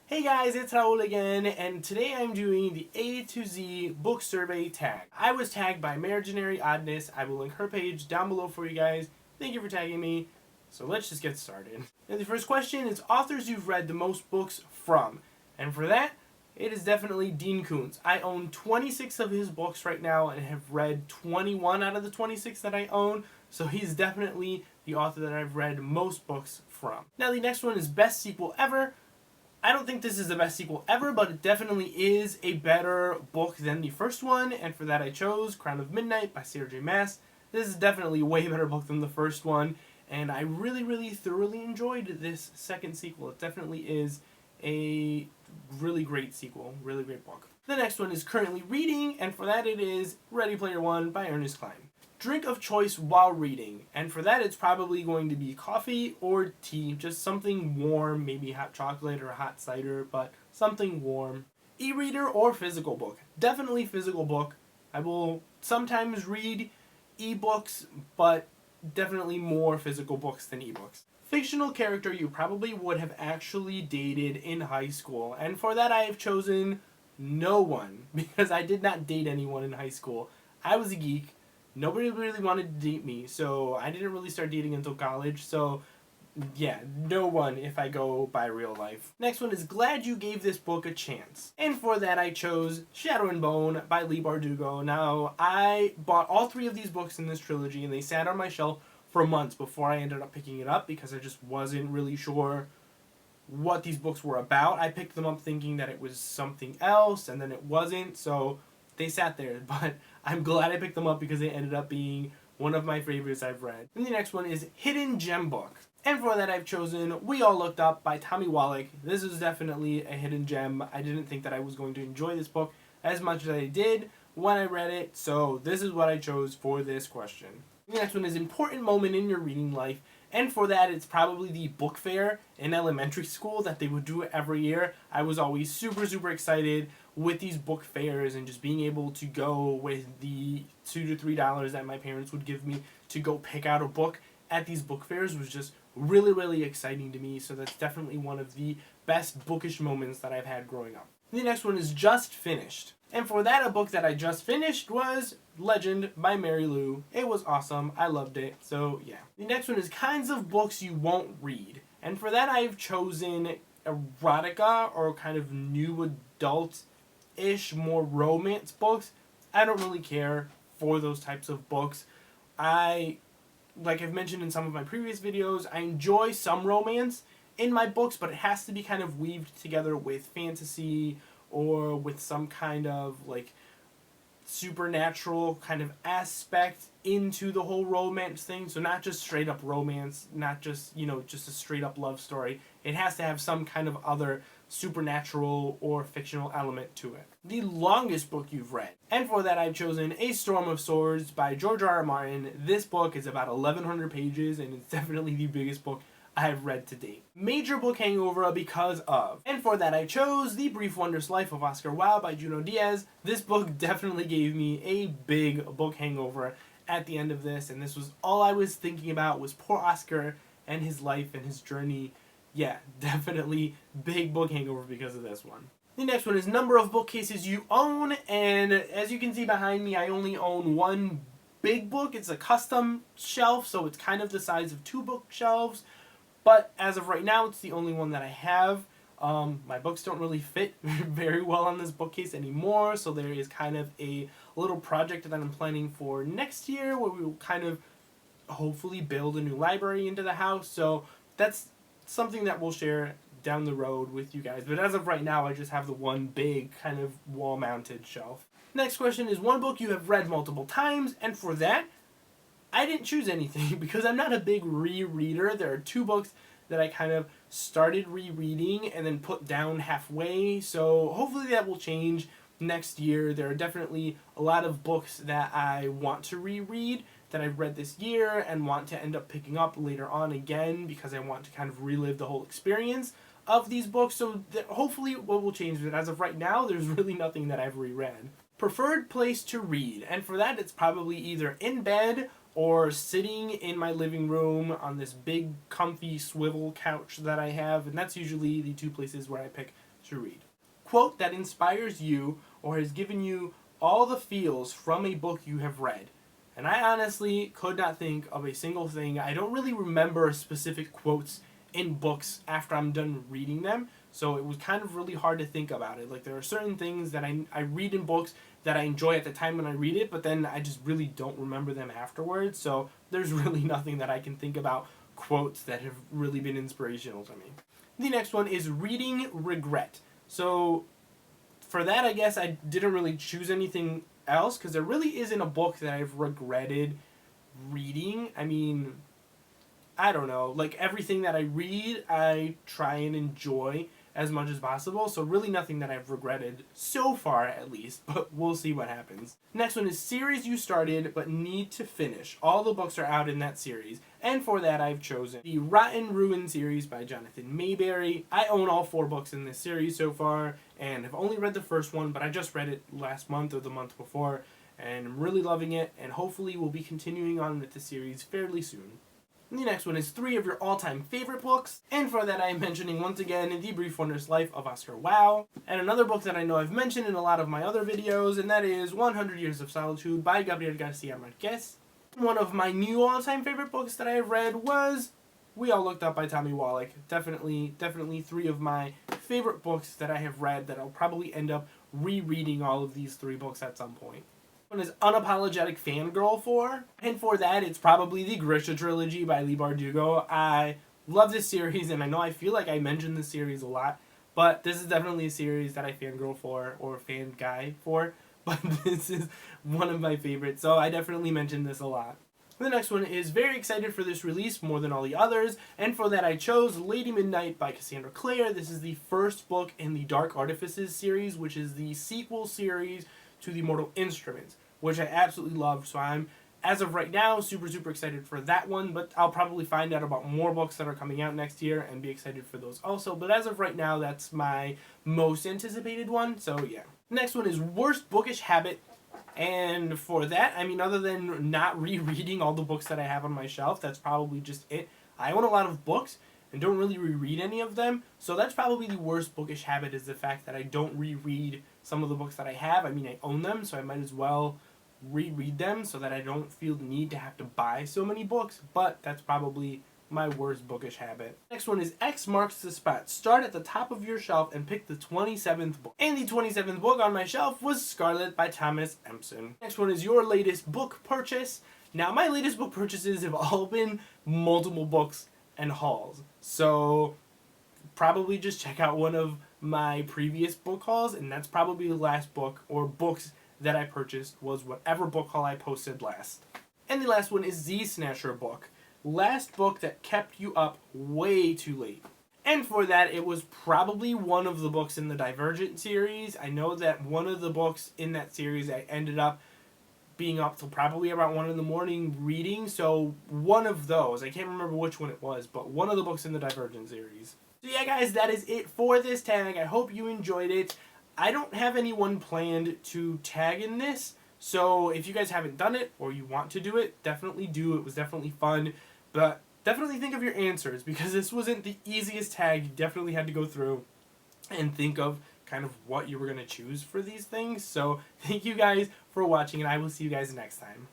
Hey guys, it's Raul again, and today I'm doing the A to Z book survey tag. I was tagged by imaginaryoddness. I will link her page down below for you guys. Thank you for tagging me. So let's just get started. And the first question is authors you've read the most books from. And for that, it is definitely Dean Koontz. I own 26 of his books right now and have read 21 out of the 26 that I own. So he's definitely the author that I've read most books from. Now the next one is best sequel ever. I don't think this is the best sequel ever, but it definitely is a better book than the first one, and for that I chose Crown of Midnight by Sarah J. Maas. This is definitely a way better book than the first one, and I really thoroughly enjoyed this second sequel. It definitely is a really great sequel, really great book. The next one is currently reading, and for that it is Ready Player One by Ernest Cline. Drink of choice while reading, and for that it's probably going to be coffee or tea, just something warm, maybe hot chocolate or hot cider, but something warm. E-reader or physical book? Definitely physical book. I will sometimes read e-books, but definitely more physical books than e-books. Fictional character you probably would have actually dated in high school, and for that I have chosen no one, because I did not date anyone in high school. I was a geek. Nobody really wanted to date me, so I didn't really start dating until college, so yeah, no one if I go by real life. Next one is glad you gave this book a chance. And for that I chose Shadow and Bone by Leigh Bardugo. Now, I bought all three of these books in this trilogy, and they sat on my shelf for months before I ended up picking it up because I just wasn't really sure what these books were about. I picked them up thinking that it was something else, and then it wasn't, so they sat there, but I'm glad I picked them up because they ended up being one of my favorites I've read. And the next one is Hidden Gem Book. And for that I've chosen We All Looked Up by Tommy Wallach. This is definitely a hidden gem. I didn't think that I was going to enjoy this book as much as I did when I read it, so this is what I chose for this question. The next one is important moment in your reading life. And for that, it's probably the book fair in elementary school that they would do every year. I was always super excited with these book fairs and just being able to go with the $2 to $3 that my parents would give me to go pick out a book at these book fairs was just really exciting to me. So that's definitely one of the best bookish moments that I've had growing up. The next one is just finished. And for that, a book that I just finished was Legend by Mary Lou. It was awesome. I loved it. So yeah. The next one is kinds of books you won't read. And for that, I've chosen erotica or kind of new adult-ish, more romance books. I don't really care for those types of books. Like I've mentioned in some of my previous videos, I enjoy some romance in my books, but it has to be kind of weaved together with fantasy or with some kind of like supernatural kind of aspect into the whole romance thing. So not just straight up romance, not just, just a straight up love story. It has to have some kind of other supernatural or fictional element to it. The longest book you've read. And for that I've chosen A Storm of Swords by George R. R. Martin. This book is about 1,100 pages and it's definitely the biggest book I've read to date. Major book hangover because of. And for that I chose The Brief Wondrous Life of Oscar Wilde by Junot Diaz. This book definitely gave me a big book hangover at the end of this, and this was all I was thinking about was poor Oscar and his life and his journey. Yeah, definitely big book hangover because of this one. The next one is number of bookcases you own, and as you can see behind me, I only own one big book. It's a custom shelf, so it's kind of the size of 2 bookshelves. But as of right now, it's the only one that I have. My books don't really fit very well on this bookcase anymore, so there is kind of a little project that I'm planning for next year where we will kind of hopefully build a new library into the house. So that's something that we'll share down the road with you guys. But as of right now, I just have the one big kind of wall-mounted shelf. Next question is one book you have read multiple times, and for that, I didn't choose anything because I'm not a big rereader. There are 2 books that I kind of started rereading and then put down halfway, so hopefully that will change next year. There are definitely a lot of books that I want to reread that I've read this year and want to end up picking up later on again because I want to kind of relive the whole experience of these books, so hopefully what will change. But as of right now, there's really nothing that I've reread. Preferred place to read, and for that it's probably either in bed or sitting in my living room on this big comfy swivel couch that I have, and that's usually the two places where I pick to read. Quote that inspires you or has given you all the feels from a book you have read. And I honestly could not think of a single thing. I don't really remember specific quotes in books after I'm done reading them, so it was kind of really hard to think about it. Like, there are certain things that I read in books that I enjoy at the time when I read it, but then I just really don't remember them afterwards, so there's really nothing that I can think about quotes that have really been inspirational to me. The next one is reading regret. So for that, I guess I didn't really choose anything else, because there really isn't a book that I've regretted reading. I mean, I don't know, like everything that I read, I try and enjoy as much as possible, so really nothing that I've regretted so far, at least, but we'll see what happens. Next one is series you started but need to finish. All the books are out in that series, and for that I've chosen the Rotten Ruin series by Jonathan Mayberry. I own all 4 books in this series so far, and have only read the first one, but I just read it last month or the month before, and I'm really loving it, and hopefully we'll be continuing on with the series fairly soon. And the next one is 3 of your all-time favorite books, and for that I am mentioning once again The Brief Wondrous Life of Oscar Wilde, and another book that I know I've mentioned in a lot of my other videos, and that is 100 Years of Solitude by Gabriel Garcia Marquez. One of my new all-time favorite books that I have read was We All Looked Up by Tommy Wallach. Definitely 3 of my favorite books that I have read that I'll probably end up rereading all of these 3 books at some point. One is Unapologetic Fangirl for, and for that it's probably the Grisha trilogy by Leigh Bardugo. I love this series, and I know I feel like I mention this series a lot, but this is definitely a series that I fangirl for, or fan guy for, but this is one of my favorites, so I definitely mention this a lot. The next one is very excited for this release more than all the others, and for that I chose Lady Midnight by Cassandra Clare. This is the first book in the Dark Artifices series, which is the sequel series to the Mortal Instruments, which I absolutely love, so I'm, as of right now, super excited for that one, but I'll probably find out about more books that are coming out next year and be excited for those also, but as of right now, that's my most anticipated one, so yeah. Next one is Worst Bookish Habit, and for that, I mean, other than not rereading all the books that I have on my shelf, that's probably just it. I own a lot of books and don't really reread any of them, so that's probably the worst bookish habit, is the fact that I don't reread some of the books that I have. I mean, I own them, so I might as well reread them so that I don't feel the need to have to buy so many books, but that's probably my worst bookish habit. Next one is X marks the spot. Start at the top of your shelf and pick the 27th book. And the 27th book on my shelf was Scarlet by Thomas Empson. Next one is your latest book purchase. Now, my latest book purchases have all been multiple books and hauls, so probably just check out one of my previous book hauls, and that's probably the last book or books that I purchased was whatever book haul I posted last. And the last one is Z Snatcher book. Last book that kept you up way too late. And for that, it was probably one of the books in the Divergent series. I know that one of the books in that series I ended up being up till probably about 1 in the morning reading, so one of those, I can't remember which one it was, but one of the books in the Divergent series. So yeah guys, that is it for this tag. I hope you enjoyed it. I don't have anyone planned to tag in this, so if you guys haven't done it or you want to do it, definitely do. It was definitely fun, but definitely think of your answers, because this wasn't the easiest tag. You definitely had to go through and think of kind of what you were going to choose for these things. So thank you guys for watching, and I will see you guys next time.